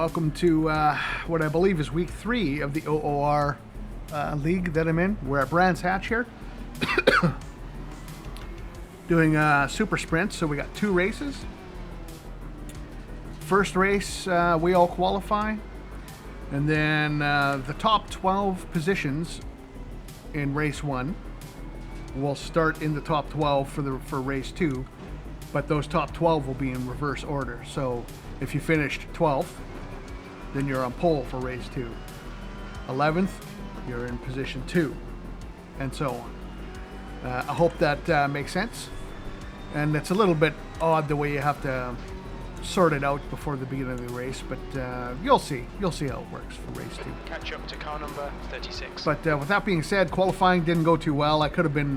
Welcome to what I believe is week 3 of the OOR league that I'm in. We're at Brands Hatch here. Doing super sprints, so we got 2 races. First race, we all qualify. And then the top 12 positions in race 1 will start in the top 12 for race 2. But those top 12 will be in reverse order. So if you finished 12th, then you're on pole for race 2. 11th, you're in position 2, and so on. I hope that makes sense. And it's a little bit odd the way you have to sort it out before the beginning of the race, but you'll see how it works for race 2. Catch up to car number 36. But with that being said, qualifying didn't go too well. I could have been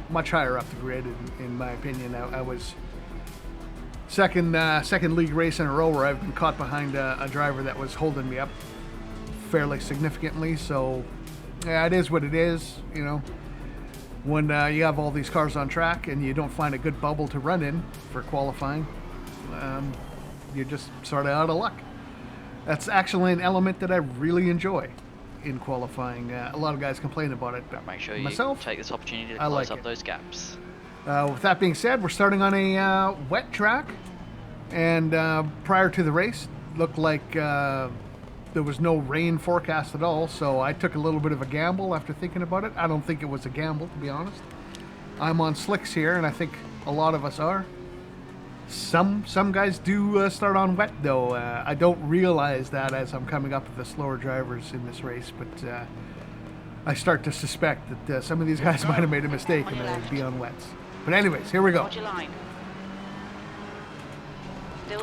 much higher up the grid, in my opinion. I was second league race in a row where I've been caught behind a driver that was holding me up fairly significantly. So yeah, it is what it is, you know. When you have all these cars on track and you don't find a good bubble to run in for qualifying, you're just sort of out of luck. That's actually an element that I really enjoy in qualifying. A lot of guys complain about it, but make sure you myself, take this opportunity to I close like up those gaps. with that being said, we're starting on a wet track, and prior to the race, looked like there was no rain forecast at all, so I took a little bit of a gamble after thinking about it. I don't think it was a gamble, to be honest. I'm on slicks here, and I think a lot of us are. Some guys do start on wet, though. I don't realize that as I'm coming up with the slower drivers in this race, but I start to suspect that some of these guys might have made a mistake and they'd be on wets. But anyways, here we go.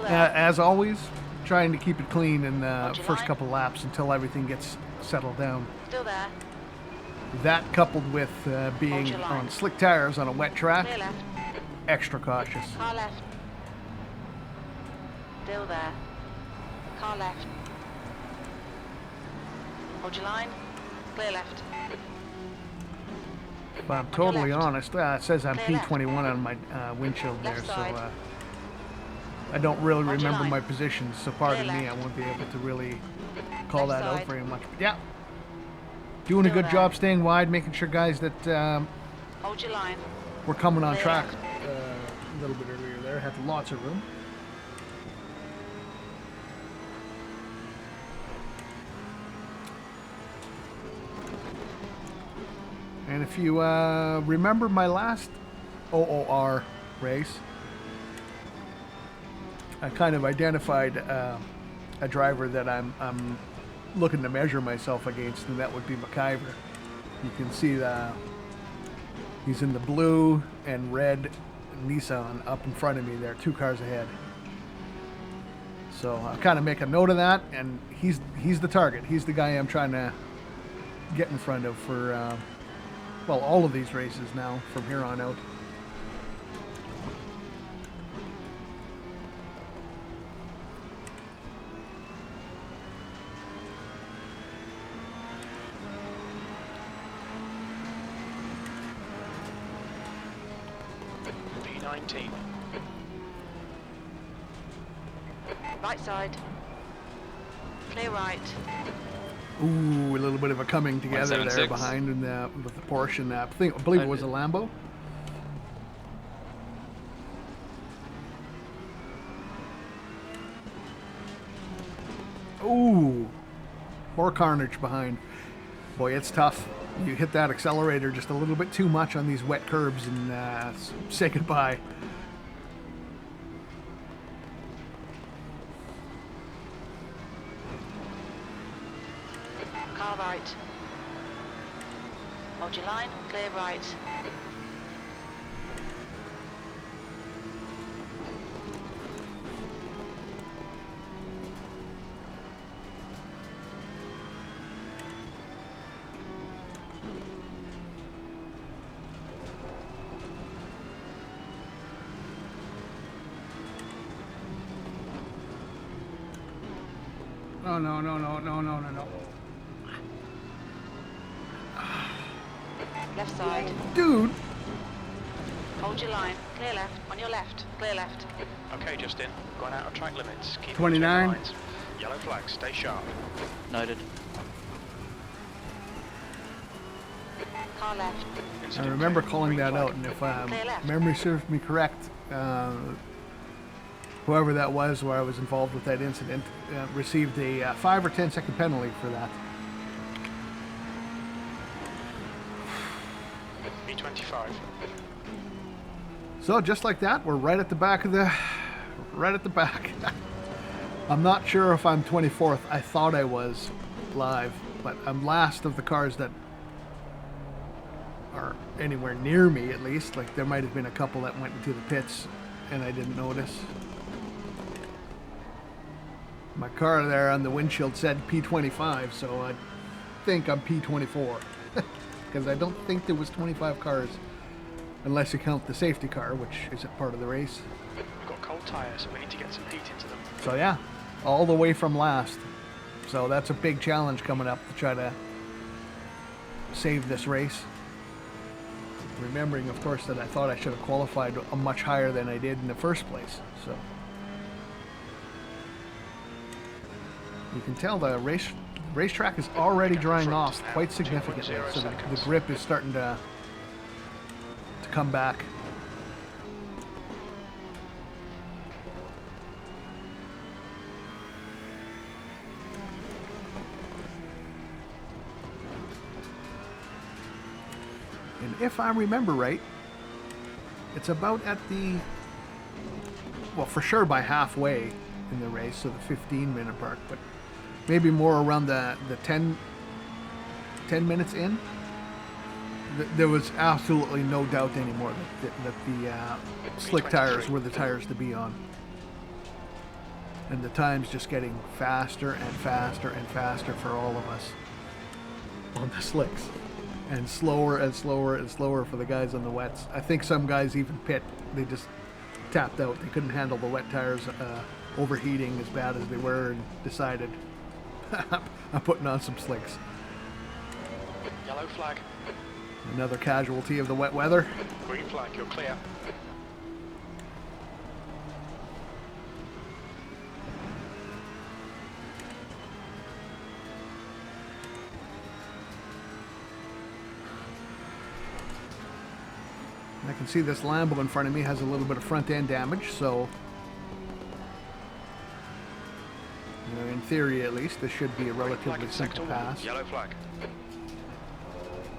As always, trying to keep it clean in the first couple laps until everything gets settled down. Still there. That coupled with being on slick tires on a wet track, Clear left. extra cautious. Car left. Still there. Car left. Hold your line. Clear left. If I'm totally left. honest, it says I'm Clear left. P21 on my windshield there, Left so side. I don't really Hold your remember line. my positions, so pardon Clear me, I left. won't be able to really call Left that out side. very much. But yeah, doing a Still good there. job staying wide, making sure guys that Hold your line. we're coming on Clear track left. a little bit earlier there, had lots of room. And if you remember my last OOR race, I kind of identified a driver that I'm looking to measure myself against, and that would be McIver. You can see he's in the blue and red Nissan up in front of me there, 2 cars ahead. So I kind of make a note of that, and he's the target. He's the guy I'm trying to get in front of for well, all of these races now from here on out. P19. Right side. Clear right. Ooh, a little bit of a coming together there 176. behind with the Porsche and I believe it was a Lambo. Ooh, more carnage behind. Boy, it's tough. You hit that accelerator just a little bit too much on these wet curbs and say goodbye. Car right. Hold your line. Clear right. No. Left side. Dude, Hold your line. Clear left. On your left. Clear left. Okay, Justin. Going out of track limits. Keep 29. between the lines. Yellow flag, stay sharp. Noted. Car left. I Incident remember clear. calling Green that flag. out, and if Clear left. memory serves me correct, whoever that was where I was involved with that incident received a 5 or 10 second penalty for that. B25. So just like that, we're right at the back of the, right at the back. I'm not sure if I'm 24th. I thought I was live, but I'm last of the cars that are anywhere near me, at least. Like there might have been a couple that went into the pits and I didn't notice. My car there on the windshield said P25, so I think I'm P24. Because I don't think there was 25 cars, unless you count the safety car, which isn't part of the race. We've got cold tyres, so we need to get some heat into them. So yeah, all the way from last. So that's a big challenge coming up to try to save this race. Remembering, of course, that I thought I should have qualified a much higher than I did in the first place. So you can tell the racetrack is already drying off quite significantly. So the grip is starting to come back. And if I remember right, it's about at the, well, for sure by halfway in the race, so the 15-minute mark, but maybe more around the 10 minutes in. There was absolutely no doubt anymore that the slick tires were the tires to be on. And the time's just getting faster and faster and faster for all of us on the slicks. And slower and slower and slower for the guys on the wets. I think some guys even pit. They just tapped out. They couldn't handle the wet tires overheating as bad as they were and decided, I'm putting on some slicks. Yellow flag. Another casualty of the wet weather. Green flag, you're clear. I can see this Lambo in front of me has a little bit of front end damage, so you know, in theory at least, this should be a relatively simple pass Yellow flag.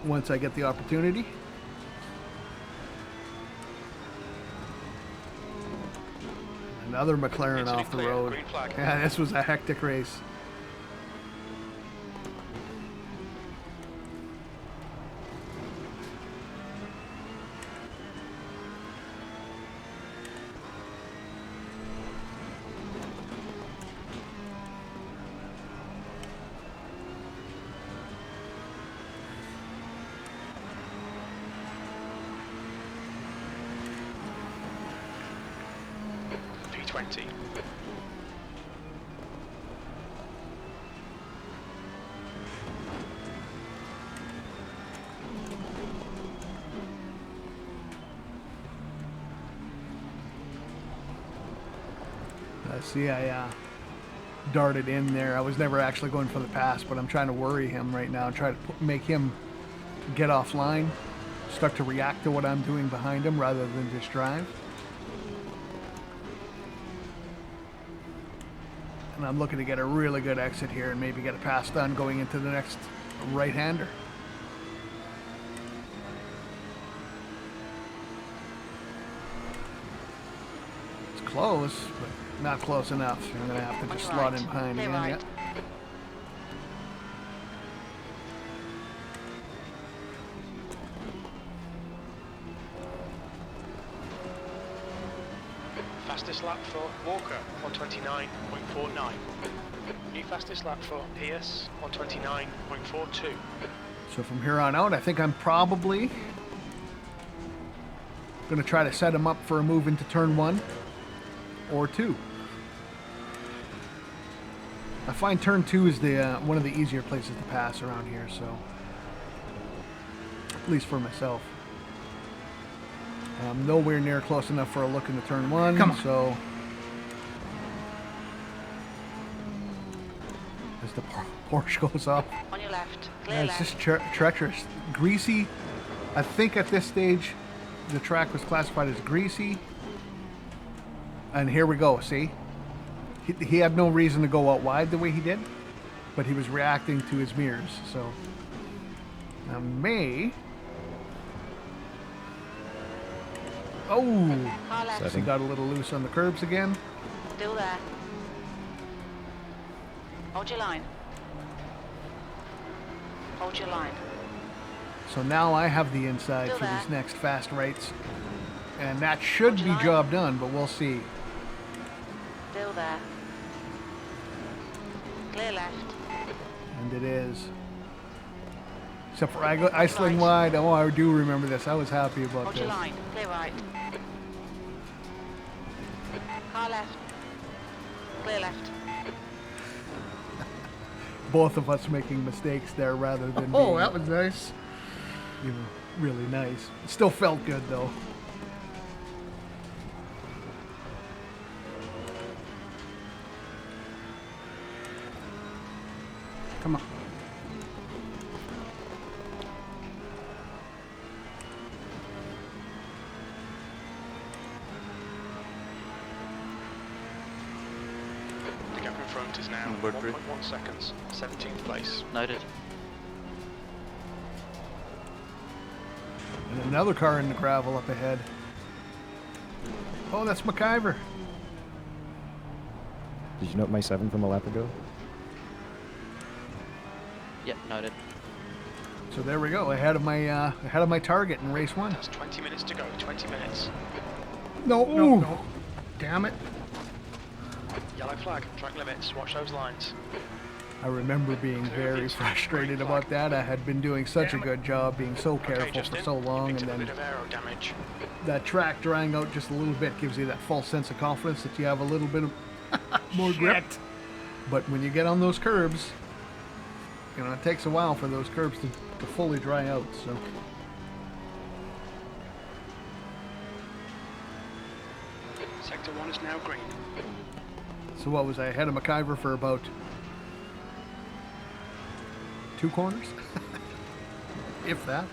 once I get the opportunity. Another McLaren Incident off the clear. road. Green flag. Yeah, this was a hectic race. P20. See, I darted in there. I was never actually going for the pass, but I'm trying to worry him right now, try to make him get offline, start to react to what I'm doing behind him rather than just drive. And I'm looking to get a really good exit here and maybe get a pass done going into the next right-hander. It's close, but not close enough. So I'm going to have to just slot in behind Clear again. right. Yeah. Fastest lap for Walker, 129.49. New fastest lap for Pierce, 129.42. So from here on out, I think I'm probably going to try to set him up for a move into turn 1 or 2. I find turn 2 is the one of the easier places to pass around here, so at least for myself. I'm nowhere near close enough for a look into turn 1, Come on. so Porsche goes off. On your left. Clear And it's left. just treacherous. Greasy. I think at this stage, the track was classified as greasy. And here we go, see? He had no reason to go out wide the way he did, but he was reacting to his mirrors, so... Now May... Oh! Car left. He got a little loose on the curbs again. Still there. Hold your line. Hold your line. So now I have the inside Still for there. these next fast rights. And that should Hold be your line. job done, but we'll see. Still there. Clear left. And it is. Except for I sling wide. Oh, I do remember this. I was happy about Hold this. your line. Clear right. Car left. Clear left. Both of us making mistakes there rather than Oh, being, that was nice. you know, really nice. It still felt good though. Come on. The gap in front is now Number 3. 1.1 seconds. 17th place. Noted. And another car in the gravel up ahead. Oh, that's McIver. Did you note my 7 from a lap ago? Yep, noted. So there we go, ahead of my target in race 1. That's 20 minutes to go. 20 minutes. No, no, no. Damn it. Yellow flag. Track limits. Watch those lines. I remember being very frustrated about that. I had been doing such a good job, being so Okay, careful for Justin, so you long, picked and up a then bit of aero damage. that track drying out just a little bit gives you that false sense of confidence that you have a little bit of more grip. But when you get on those curbs, you know, it takes a while for those curbs to fully dry out, so. Sector 1 is now green. So what was I ahead of McIver for about 2 corners? If that.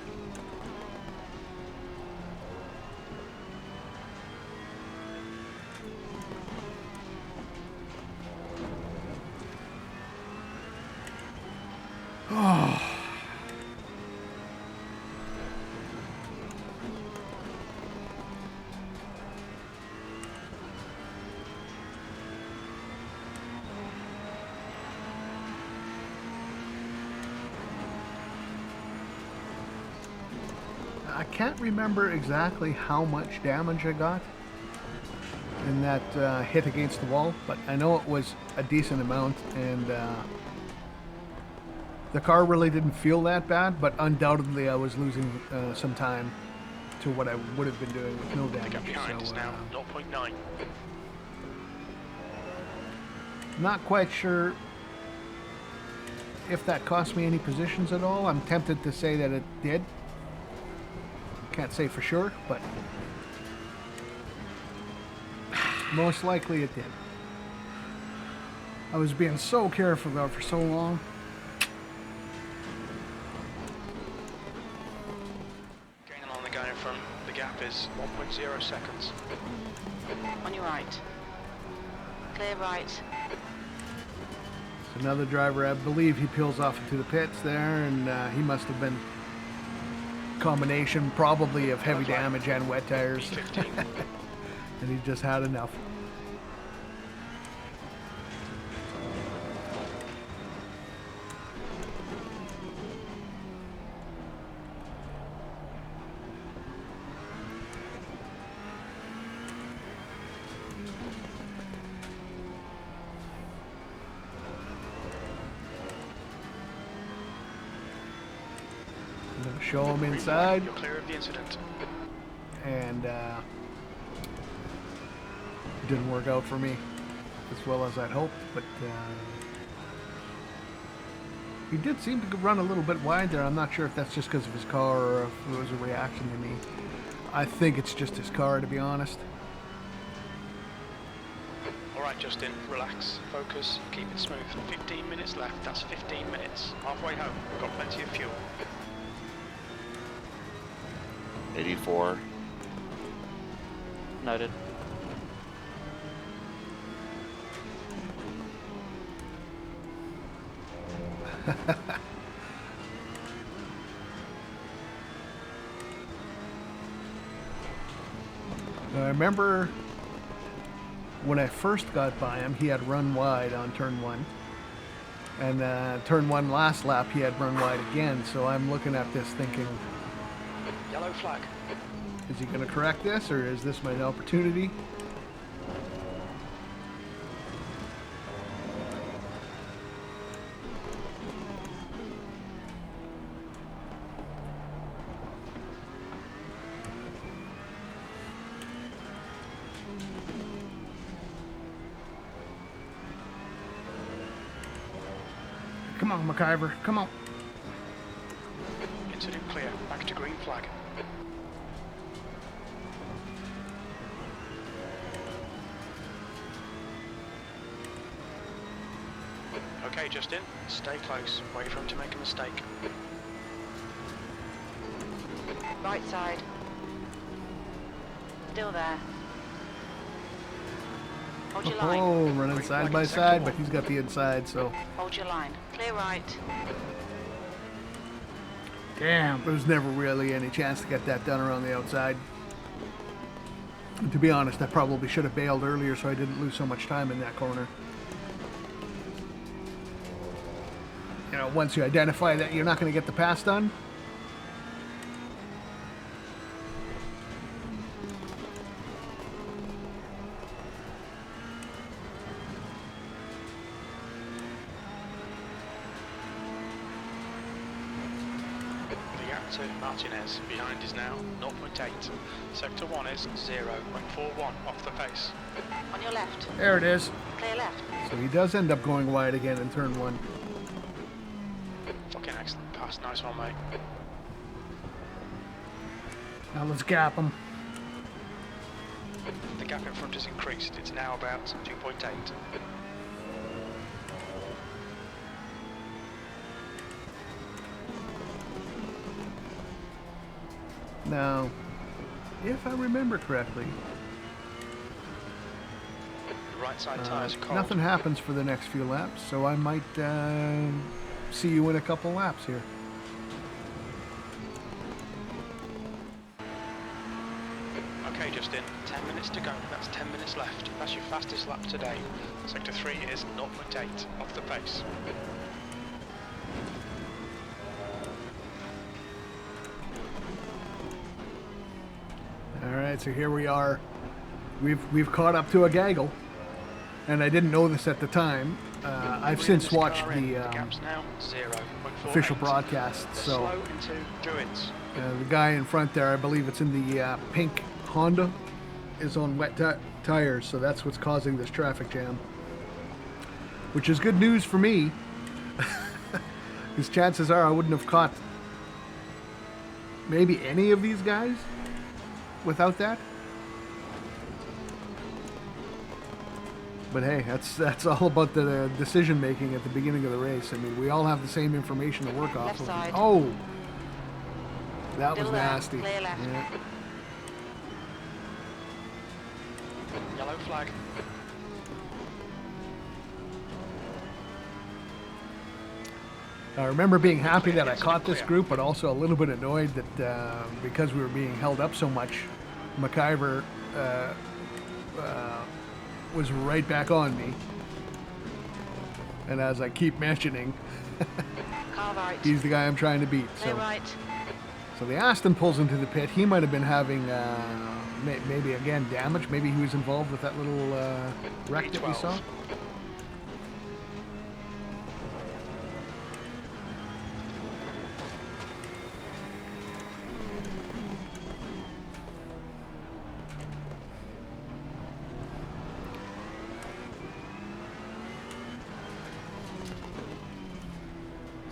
I can't remember exactly how much damage I got in that hit against the wall, but I know it was a decent amount, and the car really didn't feel that bad, but undoubtedly I was losing some time to what I would have been doing with no The damage. gap behind is So, now 0.9. not quite sure if that cost me any positions at all. I'm tempted to say that it did. Can't say for sure, but most likely it did. I was being so careful though for so long. Gaining on the guy in front. The gap is 1.0 seconds. On your right. Clear right. So another driver, I believe he peels off into the pits there, and he must have been combination probably of heavy damage and wet tires, P15. and he just had enough. I'm gonna show him inside, You're clear of the incident. and didn't work out for me as well as I'd hoped, but he did seem to run a little bit wide there. I'm not sure if that's just because of his car or if it was a reaction to me. I think it's just his car, to be honest. All right, right, Justin. Relax. Focus. Keep it smooth. 15 minutes left. That's 15 minutes. Halfway home. We've got plenty of fuel. 84. Noted. Now, I remember when I first got by him, he had run wide on turn 1. And turn 1 last lap, he had run wide again. So I'm looking at this thinking, Yellow flag. is he going to correct this, or is this my opportunity? Come on, McIver. Come on. Incident clear. Back to green flag. Okay, Justin. Stay close. Wait for him to make a mistake. Right side. Still there. Hold your line. Oh, running side by side, but he's got the inside, so Hold your line. Clear right. Damn. there's never really any chance to get that done around the outside. And to be honest, I probably should have bailed earlier so I didn't lose so much time in that corner. You know, once you identify that you're not going to get the pass done, The gap to Martinez behind is now 0.8. Sector 1 is 0.41 off the pace. On your left. There it is. Clear left. so he does end up going wide again in turn 1. Fucking excellent pass. Nice one, mate. Now let's gap him. The gap in front has increased. It's now about 2.8. Now, if I remember correctly, The right side tyres are cold. nothing happens for the next few laps, so I might see you in a couple laps here. Okay, Justin, 10 minutes to go. That's 10 minutes left. That's your fastest lap today. Sector 3 is 0.8 off the pace. All right, so here we are. We've caught up to a gaggle, and I didn't know this at the time. I've since watched the gap's now 0.48. official broadcast, so Slow into Druids. the guy in front there, I believe it's in the pink Honda, is on wet tires, so that's what's causing this traffic jam. Which is good news for me, because chances are I wouldn't have caught maybe any of these guys without that. But hey, that's all about the decision making at the beginning of the race. I mean, we all have the same information to work off Left of. side. Oh, that Still was there. nasty. Clear left. Yeah. Yellow flag. I remember being happy that I caught this group, but also a little bit annoyed that because we were being held up so much, McIver was right back on me. And as I keep mentioning, Car right. he's the guy I'm trying to beat. Clear So, right. so the Aston pulls into the pit. He might have been having maybe again damage. Maybe he was involved with that little wreck that we saw.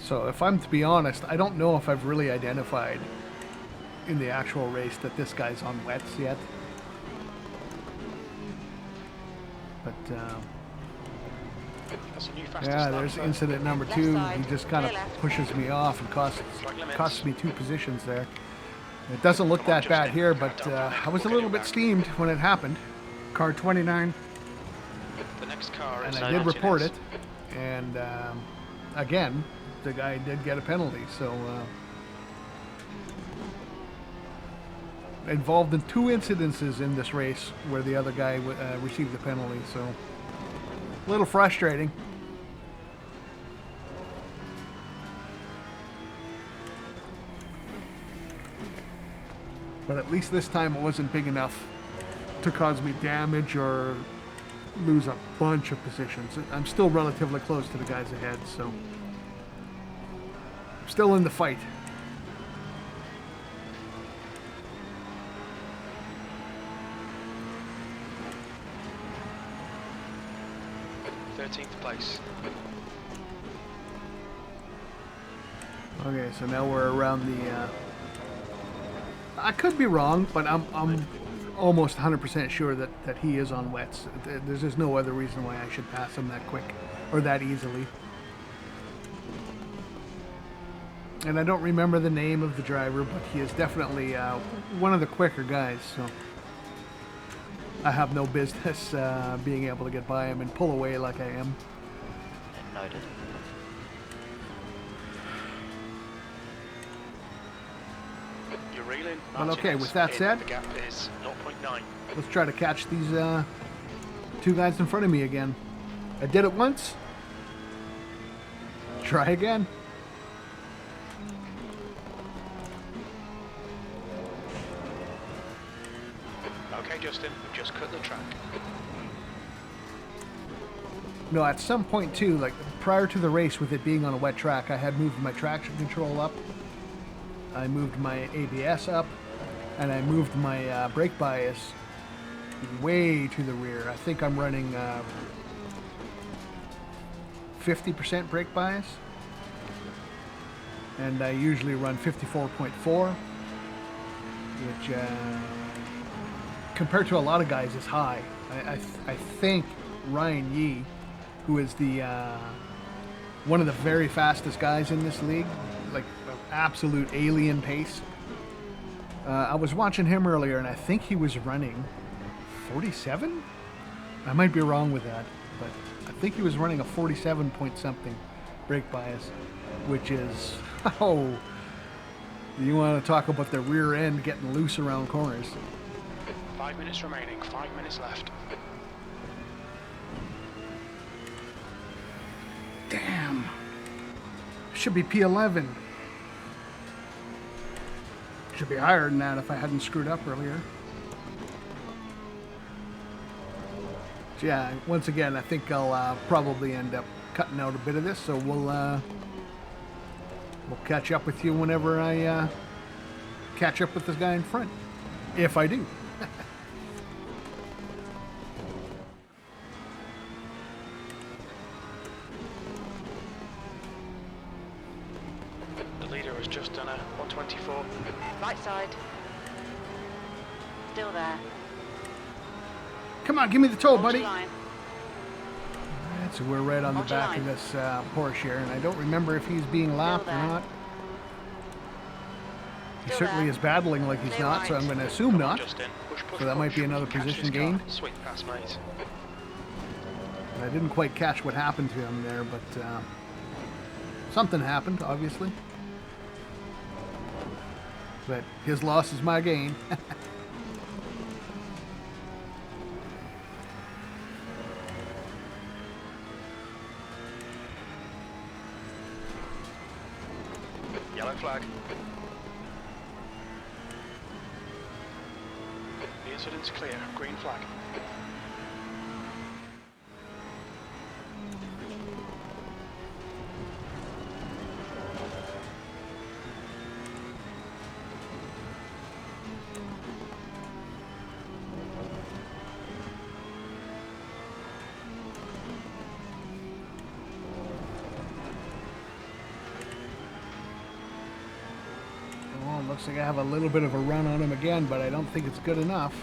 So if I'm to be honest, I don't know if I've really identified in the actual race that this guy's on wets yet. But That's a new fastest yeah, lap there's for incident number Left 2. side, He just kind of clear left. pushes me off and Track limits. costs me 2 positions there. It doesn't look Come on, that bad Justin. here, Don't but panic. I was a We'll little get bit you back. steamed when it happened, Car 29. The next car and is I did report it. Martinez. And again, the guy did get a penalty, so involved in 2 incidences in this race where the other guy received the penalty, so a little frustrating. But at least this time it wasn't big enough to cause me damage or lose a bunch of positions. I'm still relatively close to the guys ahead, so I'm still in the fight. Yeah. 13th place. Okay, so now we're around the. I could be wrong, but I'm almost 100% sure that he is on wets. There's just no other reason why I should pass him that quick or that easily. And I don't remember the name of the driver, but he is definitely one of the quicker guys. So I have no business being able to get by him and pull away like I am. Noted. You're reeling. Well, okay, Martinez with that in. said- The gap is 0.9. Let's try to catch these 2 guys in front of me again. I did it once. Try again. Okay, Justin, we've just cut the track. No, at some point too, like prior to the race with it being on a wet track, I had moved my traction control up. I moved my ABS up, and I moved my brake bias way to the rear. I think I'm running 50% brake bias, and I usually run 54.4, which compared to a lot of guys is high. I think Ryan Yee, who is the one of the very fastest guys in this league, like absolute alien pace. I was watching him earlier, and I think he was running 47. I might be wrong with that, but I think he was running a 47 point something brake bias, which is oh, you want to talk about the rear end getting loose around corners. 5 minutes remaining. 5 minutes left. Damn. Should be P11. Should be higher than that if I hadn't screwed up earlier. So yeah, once again, I think I'll probably end up cutting out a bit of this, so we'll catch up with you whenever I catch up with this guy in front, if I do. The leader has just done a 124. Right side. Still there. Come on, give me the toe, Hold buddy. your line. Alright, so we're right on the Hold your back of line. this Porsche here, and I don't remember if he's being lapped or there. not. He Still certainly there. is battling like he's Clear not, so right. I'm going to assume Come on, not. Justin. Push, push, So that might push. be another Catch position this car. gained. Sweet pass, mate. I didn't quite catch what happened to him there, but something happened, obviously. But his loss is my gain. Yellow flag. The incident's clear. Green flag. Oh, looks like I have a little bit of a run on him again, but I don't think it's good enough.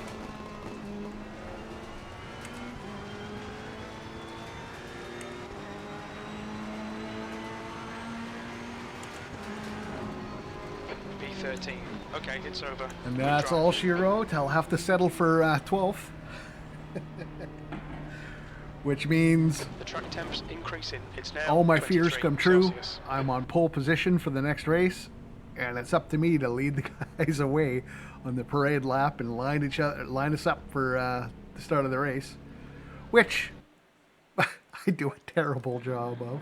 13. Okay, it's over. And Good that's drive. all she wrote. I'll have to settle for 12th. Which means The track temp's increasing. It's now all my fears 23 come true. Celsius. I'm on pole position for the next race, and it's up to me to lead the guys away on the parade lap and line us up for the start of the race, which I do a terrible job of.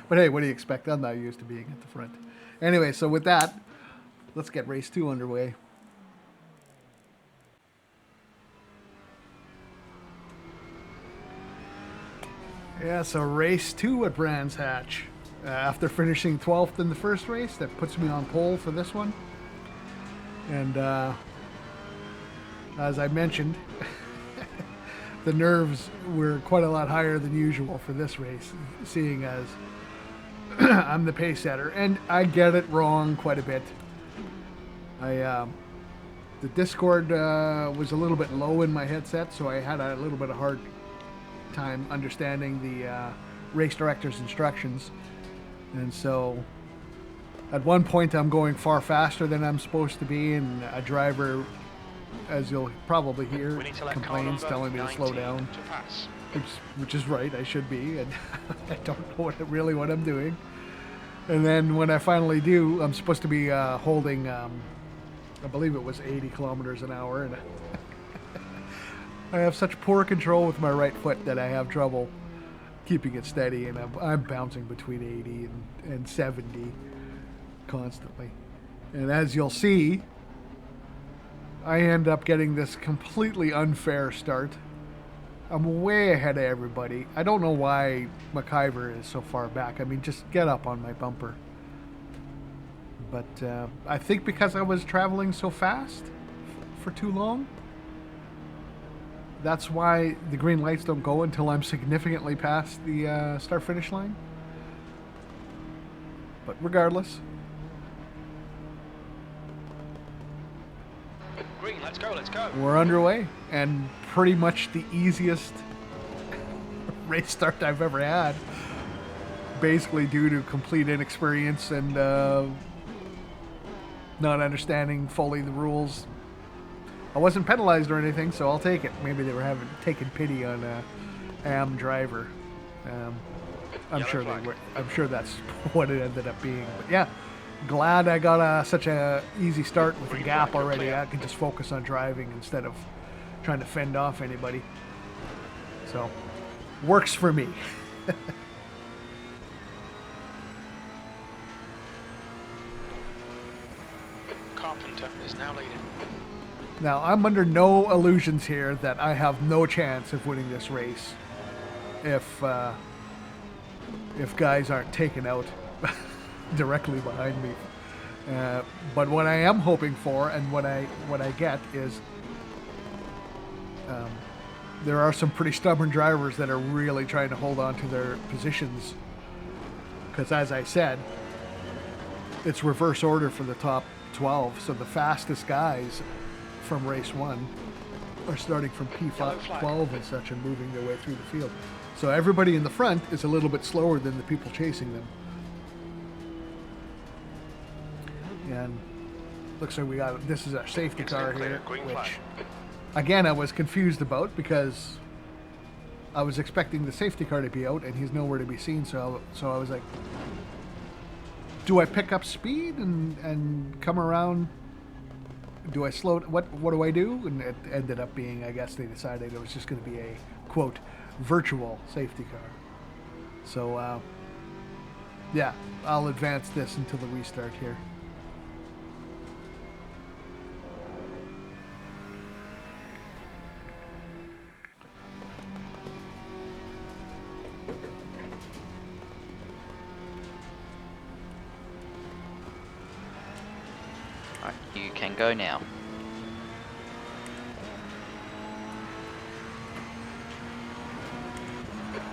But hey, what do you expect? I'm not used to being at the front. Anyway, so with that, let's get race 2 underway. Yeah, so race 2 at Brands Hatch. After finishing 12th in the first race, that puts me on pole for this one. And as I mentioned, the nerves were quite a lot higher than usual for this race, seeing as I'm the pace setter. And I get it wrong quite a bit. The Discord was a little bit low in my headset, so I had a little bit of hard time understanding the race director's instructions. And so at one point I'm going far faster than I'm supposed to be, and a driver, as you'll probably hear, We need to let car complains, number telling me to slow 19 down, to pass. which is right, I should be, and I don't know what I'm doing. And then when I finally do, I'm supposed to be holding, I believe it was 80 kilometers an hour, and I have such poor control with my right foot that I have trouble keeping it steady, and I'm bouncing between 80 and 70 constantly. And as you'll see, I end up getting this completely unfair start. I'm way ahead of everybody. I don't know why McIver is so far back. I mean, just get up on my bumper. But I think because I was traveling so fast for too long, that's why the green lights don't go until I'm significantly past the start-finish line. But regardless, Green, let's go, let's go. we're underway, and pretty much the easiest race start I've ever had, basically due to complete inexperience and not understanding fully the rules. I wasn't penalized or anything, so I'll take it. Maybe they were taking pity on a AM driver. I'm Yellow sure flag. they were. I'm sure that's what it ended up being. But yeah, glad I got such a easy start with a Green gap flag, you're already. clear. I could just focus on driving instead of trying to fend off anybody. So, works for me. Carpenter is now leading. Now, I'm under no illusions here that I have no chance of winning this race if guys aren't taken out directly behind me. But what I am hoping for, and what I get, is there are some pretty stubborn drivers that are really trying to hold on to their positions. Because as I said, it's reverse order for the top 12, so the fastest guys from race 1 are starting from Yellow flag. P12 and such and moving their way through the field. So everybody in the front is a little bit slower than the people chasing them. And looks like this is our safety Incident car clear, here, green which flag. again I was confused about because I was expecting the safety car to be out and he's nowhere to be seen. So I was like, do I pick up speed and come around? Do I slow? What do I do? And it ended up being, I guess they decided it was just going to be a quote virtual safety car. So yeah, I'll advance this until the restart here. Alright, you can go now.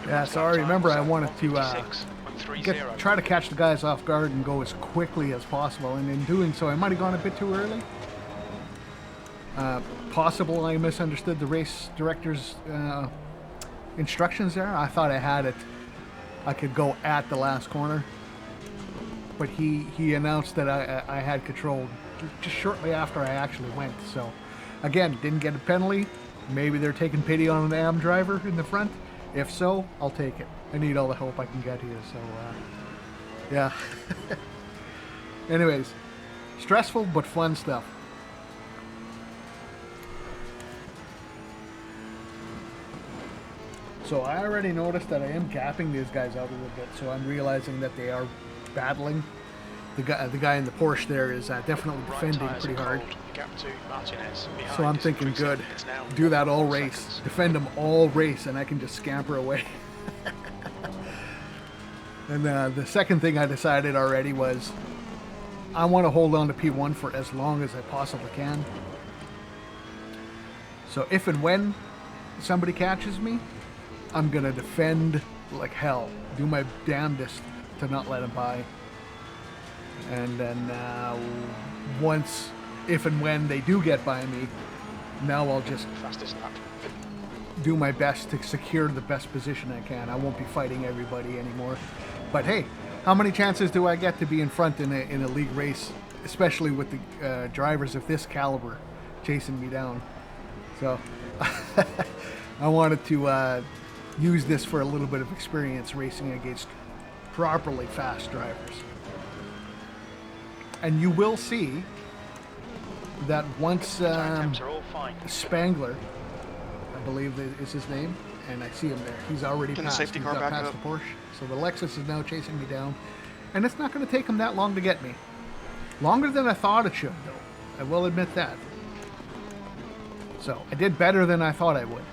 Yeah, sorry. Remember, I wanted to 156.30. try to catch the guys off guard and go as quickly as possible, and in doing so, I might have gone a bit too early. Possible I misunderstood the race director's instructions there. I thought I had it. I could go at the last corner, but he announced that I had control just shortly after I actually went. So, again, didn't get a penalty. Maybe they're taking pity on an AM driver in the front. If so, I'll take it. I need all the help I can get here. So, yeah. Anyways, stressful but fun stuff. So I already noticed that I am gapping these guys out a little bit, so I'm realizing that they are battling. The guy in the Porsche there is definitely defending pretty hard. So I'm thinking, good, do that all race, defend them all race, and I can just scamper away. And the second thing I decided already was I want to hold on to P1 for as long as I possibly can. So if and when somebody catches me, I'm going to defend like hell. Do my damnedest to not let him by. And then once, if and when they do get by me, now I'll just do my best to secure the best position I can. I won't be fighting everybody anymore. But hey, how many chances do I get to be in front in a league race, especially with the drivers of this caliber chasing me down? So I wanted to use this for a little bit of experience racing against properly fast drivers. And you will see that once Spangler, I believe is his name, and I see him there. He's already passed. Safety car He's got back past up. the Porsche. So the Lexus is now chasing me down. And it's not going to take him that long to get me. Longer than I thought it should, though. I will admit that. So I did better than I thought I would.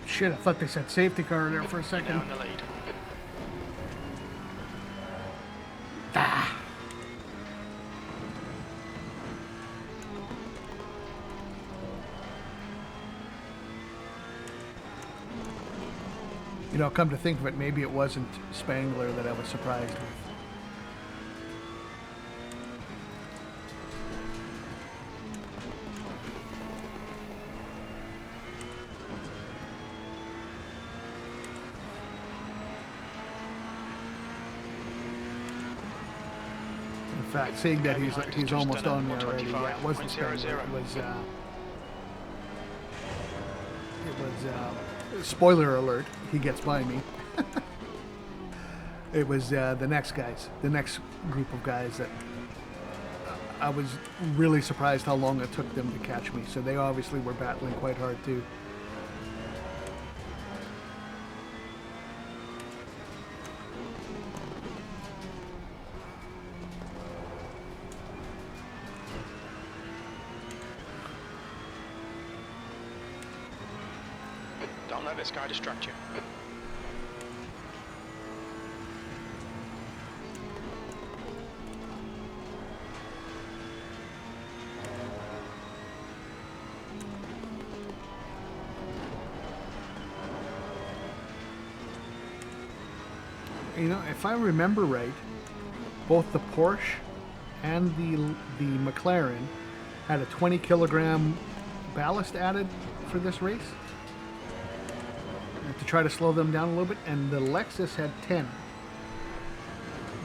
Shit, I thought they said safety car there for a second. Now in the lead. You know, come to think of it, maybe it wasn't Spangler that I was surprised with. In fact, seeing that he's almost on me already, yeah, it wasn't Spangler, it was spoiler alert, he gets by me. It was the next group of guys that I was really surprised how long it took them to catch me. So they obviously were battling quite hard too. Don't let this guy distract you. You know, if I remember right, both the Porsche and the McLaren had a 20 kilogram ballast added for this race to try to slow them down a little bit, and the Lexus had 10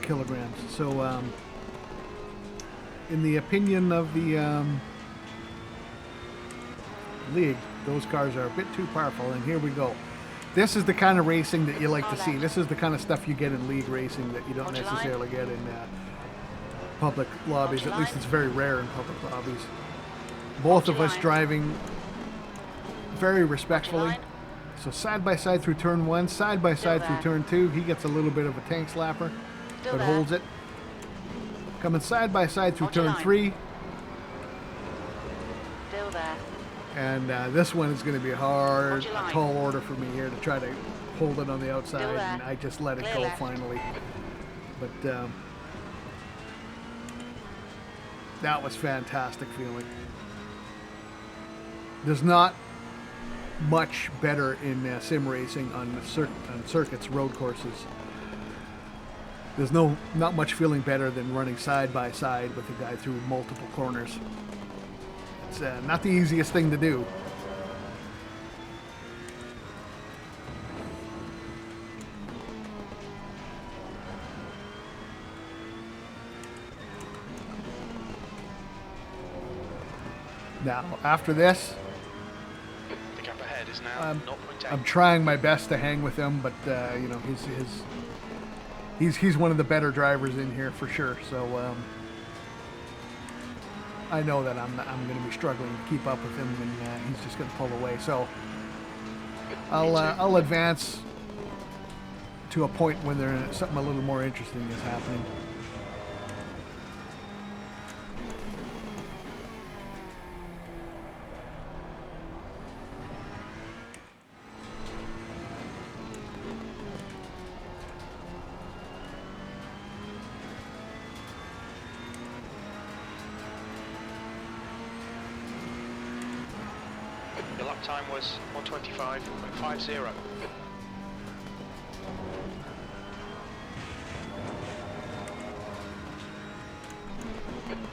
kilograms. So in the opinion of the league, those cars are a bit too powerful, and here we go. This is the kind of racing that you like to see. This is the kind of stuff you get in league racing that you don't necessarily get in public lobbies. At least it's very rare in public lobbies. Both of us driving very respectfully. So side by side through turn 1, side by side through turn 2. He gets a little bit of a tank slapper, but holds it. Coming side by side through turn 3. Still there. And this one is going to be a tall order for me here to try to hold it on the outside, and I just let it go finally. But that was fantastic feeling. There's not much better in sim racing on circuits, road courses. There's not much feeling better than running side by side with a guy through multiple corners. It's not the easiest thing to do. Now, after this, The gap ahead is now 0.8. I'm trying my best to hang with him, but you know, he's one of the better drivers in here for sure. So I know that I'm going to be struggling to keep up with him, and he's just going to pull away. So I'll advance to a point when there's something a little more interesting is happening. Your lap time was 1:25.50.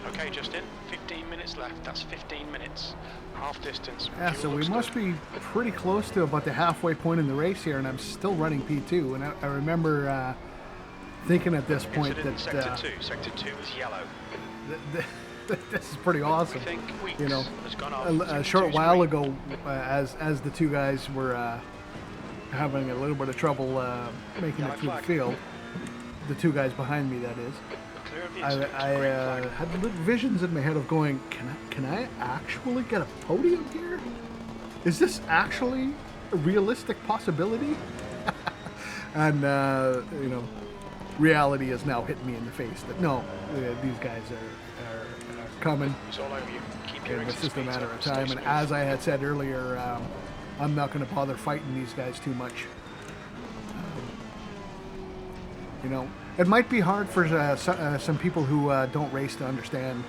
Okay, Justin, 15 minutes left. That's 15 minutes. Half distance. Yeah, Fuel so we looks must good. be pretty close to about the halfway point in the race here, and I'm still running P2. And I remember thinking at this point Exited that Sector 2. Sector 2 is yellow. this is pretty awesome. We think Weeks You know, has gone off. a Sector short 2's while green. ago, as the two guys were having a little bit of trouble making Yellow it through flag. the field, the two guys behind me, that is, Clear of the I incident, green flag. had little visions in my head of going, can I actually get a podium here? Is this actually a realistic possibility? And you know, reality has now hit me in the face that no, these guys are coming. It's all over you. Keep your And it's exit just a speeds matter up of and stay time. And smooth. as I had said earlier, I'm not going to bother fighting these guys too much. You know, it might be hard for some people who don't race to understand,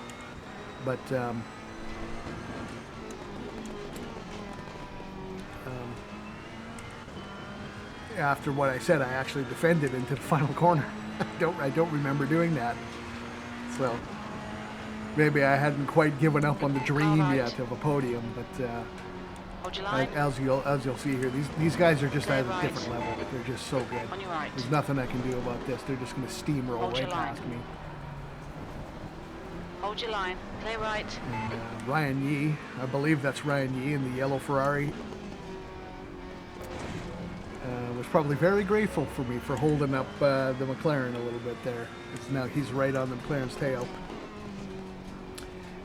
but after what I said, I actually defended into the final corner. I don't remember doing that. So maybe I hadn't quite given up on the dream Alright. yet of a podium, but Hold your line. as you'll see here, these guys are just Clear at a right. different level. They're just so good. On your right. There's nothing I can do about this. They're just going to steamroll Hold right your line. past me. Hold your line. Clear right. And Ryan Yee, I believe that's Ryan Yee in the yellow Ferrari, was probably very grateful for me for holding up the McLaren a little bit there. It's now he's right on the McLaren's tail.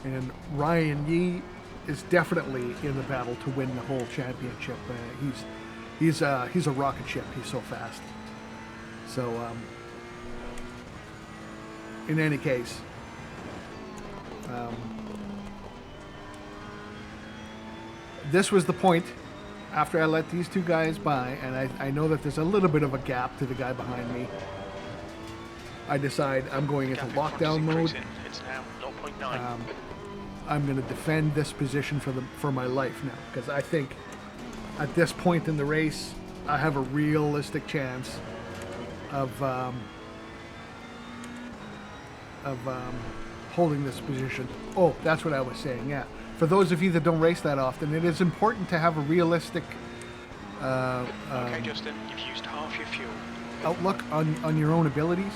And Ryan Yee is definitely in the battle to win the whole championship. He's a rocket ship. He's so fast. So in any case, this was the point after I let these two guys by, and I know that there's a little bit of a gap to the guy behind me. I decide I'm going into Gap in front is lockdown mode. increasing. It's now 0.9. I'm going to defend this position for my life now, because I think at this point in the race, I have a realistic chance of holding this position. Oh, that's what I was saying. Yeah, for those of you that don't race that often, it is important to have a realistic Okay, Justin, you've used half your fuel. outlook on your own abilities,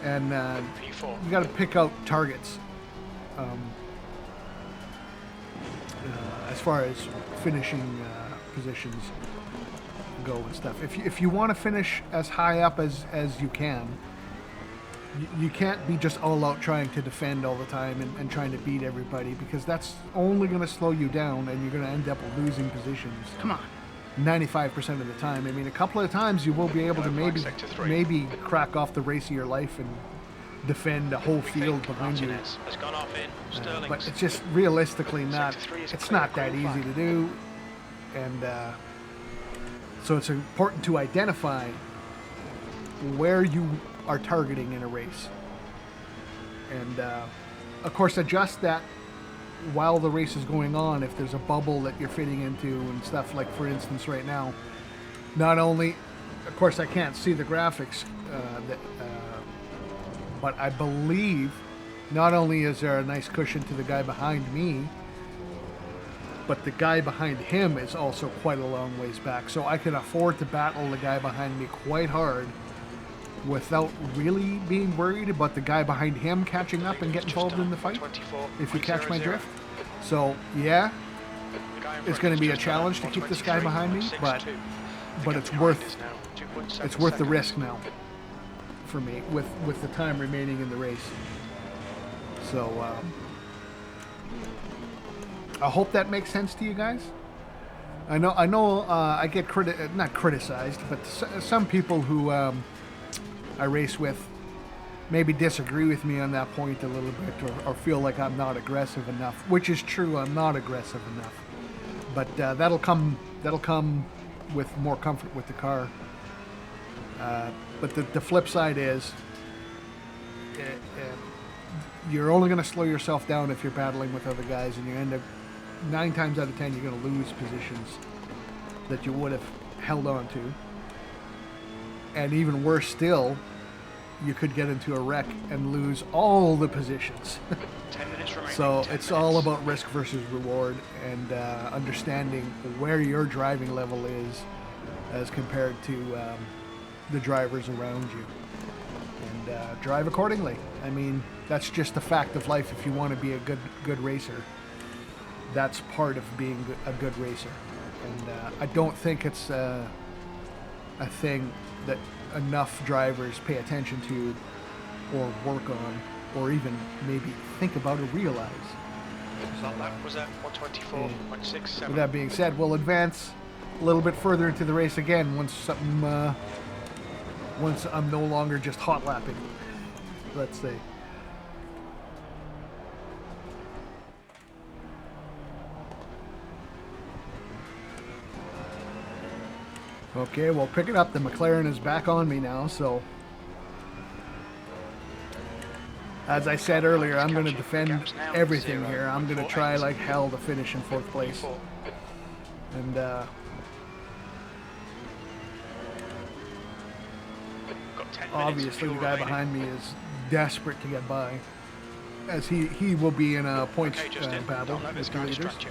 and P4. you got to pick out targets. As far as finishing positions go and stuff. If you want to finish as high up as you can, you can't be just all out trying to defend all the time and trying to beat everybody, because that's only going to slow you down and you're going to end up losing positions. Come on. 95% of the time. I mean, a couple of times you will be able to Yellow flag, sector 3. maybe crack off the race of your life and defend a whole We field think behind you. Martinez has gone off in Sterling's. But it's just realistically not. Sector 3 is It's clear, not that green easy flag. to do, and so it's important to identify where you are targeting in a race, and of course adjust that while the race is going on. If there's a bubble that you're fitting into and stuff, like for instance right now, not only, of course, I can't see the graphics, but I believe not only is there a nice cushion to the guy behind me, but the guy behind him is also quite a long ways back. So I can afford to battle the guy behind me quite hard without really being worried about the guy behind him catching up and getting involved in the fight, if you catch my drift. So yeah, The guy in it's front going is to be a just challenge to keep this guy behind me, 123.62. but The guy it's behind worth is now 2.7 it's worth the seconds. risk now for me with the time remaining in the race. So I hope that makes sense to you guys. I know I get not criticized, but some people who I race with maybe disagree with me on that point a little bit, or feel like I'm not aggressive enough, which is true. I'm not aggressive enough, but that'll come with more comfort with the car. But the flip side is you're only going to slow yourself down if you're battling with other guys, and you end up 9 times out of 10 you're going to lose positions that you would have held on to. And even worse still, you could get into a wreck and lose all the positions. 10 minutes remaining. So 10 it's minutes. all about risk versus reward, and understanding where your driving level is as compared to the drivers around you, and drive accordingly. I mean, that's just a fact of life. If you want to be a good racer, that's part of being a good racer. And I don't think it's a thing that enough drivers pay attention to, or work on, or even maybe think about or realize. That lap was at 124.67. With that being said, we'll advance a little bit further into the race again once I'm no longer just hot lapping, let's say. Okay, well, pick it up. The McLaren is back on me now, so as I said earlier, I'm going to defend everything here. I'm going to try like hell to finish in 4th place. And Got 10 minutes obviously of the fuel guy remaining. behind me is desperate to get by, as he will be in a points Okay, Justin, battle don't let this with the guy leaders. distract you.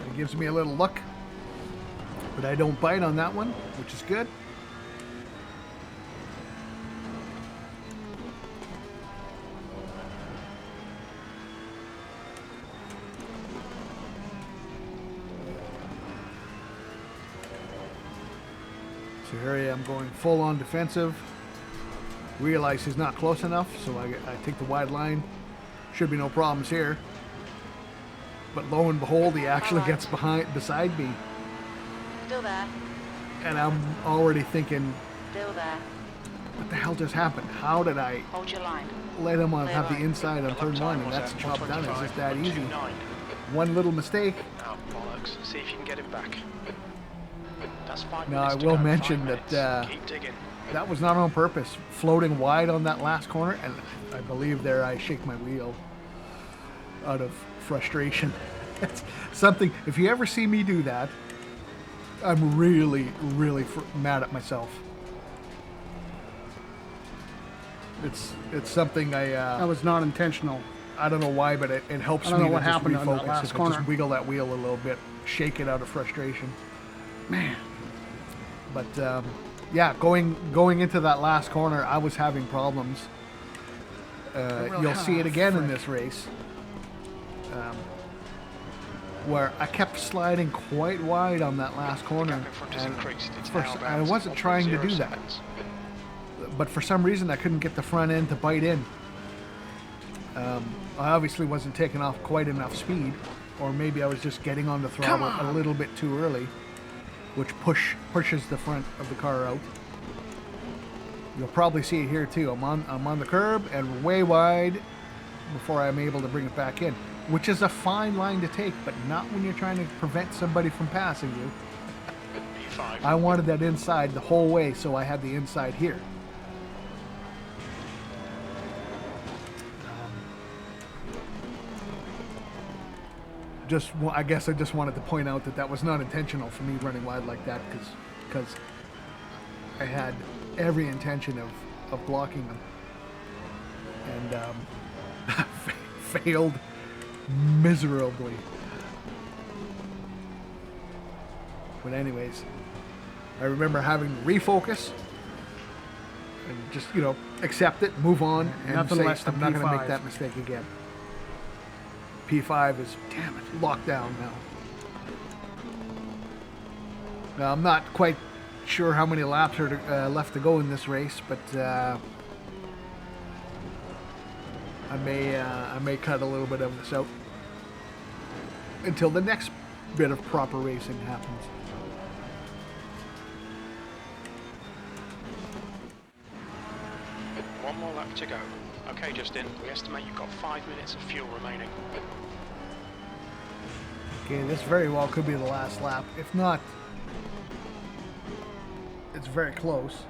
It gives me a little look, but I don't bite on that one, which is good. So here I am going full on defensive. Realize he's not close enough, so I take the wide line. Should be no problems here. But lo and behold, he actually gets beside me, Still there. and I'm already thinking, Still there. what the hell just happened? How did I Hold your line. let him on Clear have the line. inside on The lap turn 1, time and was that's at the job done? It's just that easy. 125.29. One little mistake. Oh, bollocks. See if you can get him back. That's 5 Now, minutes I to will go. 5 mention minutes. that Keep digging. that was not on purpose. Floating wide on that last corner, and I believe there I shake my wheel out of frustration. It's something, if you ever see me do that, I'm really, really mad at myself. It's something That was not intentional. I don't know why, but it helps I don't me know to what just happened on that refocus. last If I corner. just wiggle that wheel a little bit, shake it out of frustration. Man. But yeah, going into that last corner, I was having problems. You'll see it again in this race, where I kept sliding quite wide on that last The corner, gap in front has and increased. It's first, now I about wasn't trying to 1.0 do that. seconds. But for some reason I couldn't get the front end to bite in. I obviously wasn't taking off quite enough speed, or maybe I was just getting on the throttle a little bit too early, which pushes the front of the car out. You'll probably see it here too. I'm on the curb and way wide before I'm able to bring it back in, which is a fine line to take, but not when you're trying to prevent somebody from passing you. P5. I wanted that inside the whole way, so I had the inside here. I guess I just wanted to point out that was not intentional for me running wide like that, because I had every intention of blocking them, and failed miserably. But anyways, I remember having to refocus and just, you know, accept it, move on, and Nothing say, less than I'm not going to make P5. that mistake again. P5 is, damn it, locked down now. Now, I'm not quite sure how many laps are left to go in this race, but I may cut a little bit of this out until the next bit of proper racing happens. One more lap to go. Okay, Justin, we estimate you've got 5 minutes of fuel remaining. Okay, this very well could be the last lap. If not, it's very close.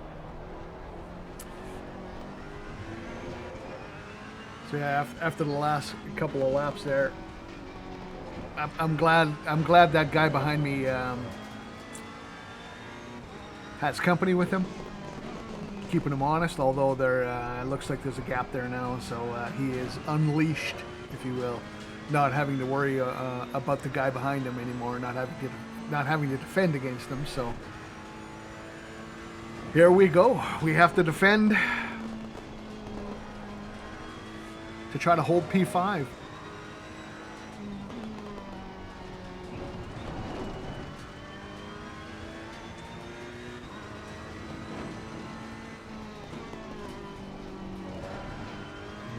So yeah, after the last couple of laps there, I'm glad that guy behind me has company with him, keeping him honest. Although there looks like there's a gap there now, so he is unleashed, if you will, not having to worry about the guy behind him anymore, not having to defend against him. So here we go. We have to defend to try to hold P5.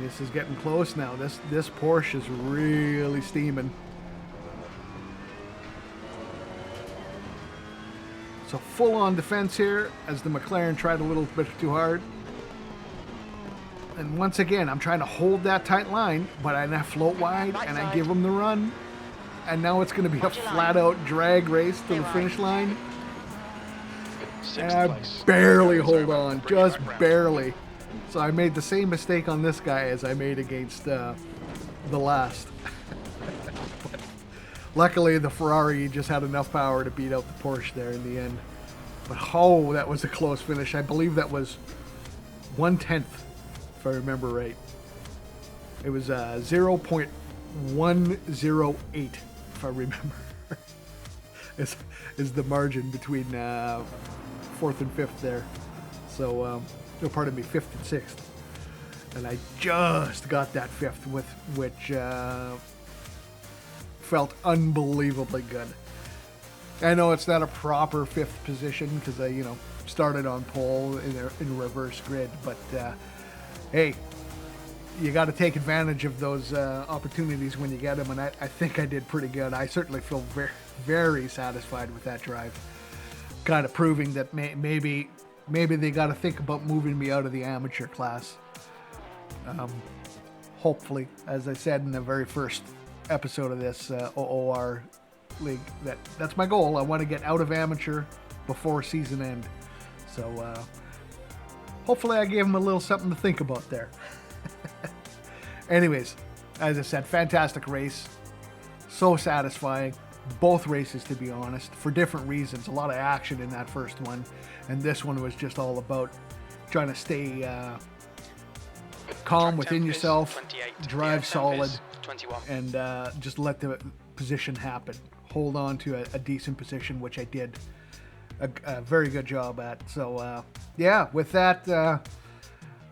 This is getting close now. This Porsche is really steaming. So full on defense here as the McLaren tried a little bit too hard. And once again, I'm trying to hold that tight line, but I float wide and I give them the run. And now it's going to be a flat out drag race to the finish line. And I barely hold on, just barely. So I made the same mistake on this guy as I made against the last. But luckily, the Ferrari just had enough power to beat out the Porsche there in the end. But oh, that was a close finish. I believe that was 1/10, if I remember right. It was 0.108, if I remember. is the margin between 4th and 5th there. So, no, pardon me, 5th and 6th. And I just got that 5th, which felt unbelievably good. I know it's not a proper 5th position because I, started on pole in a reverse grid, but hey, you got to take advantage of those opportunities when you get them, and I think I did pretty good. I certainly feel very, very satisfied with that drive. Kind of proving that maybe they got to think about moving me out of the amateur class. Hopefully, as I said in the very first episode of this OOR league, that's my goal. I want to get out of amateur before season end. So hopefully I gave them a little something to think about there. Anyways, as I said, fantastic race. So satisfying. Both races, to be honest, for different reasons. A lot of action in that first one, and this one was just all about trying to stay calm within yourself, drive solid, and just let the position happen. Hold on to a decent position, which I did a very good job at. So yeah, with that,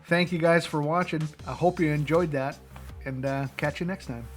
thank you guys for watching. I hope you enjoyed that, and catch you next time.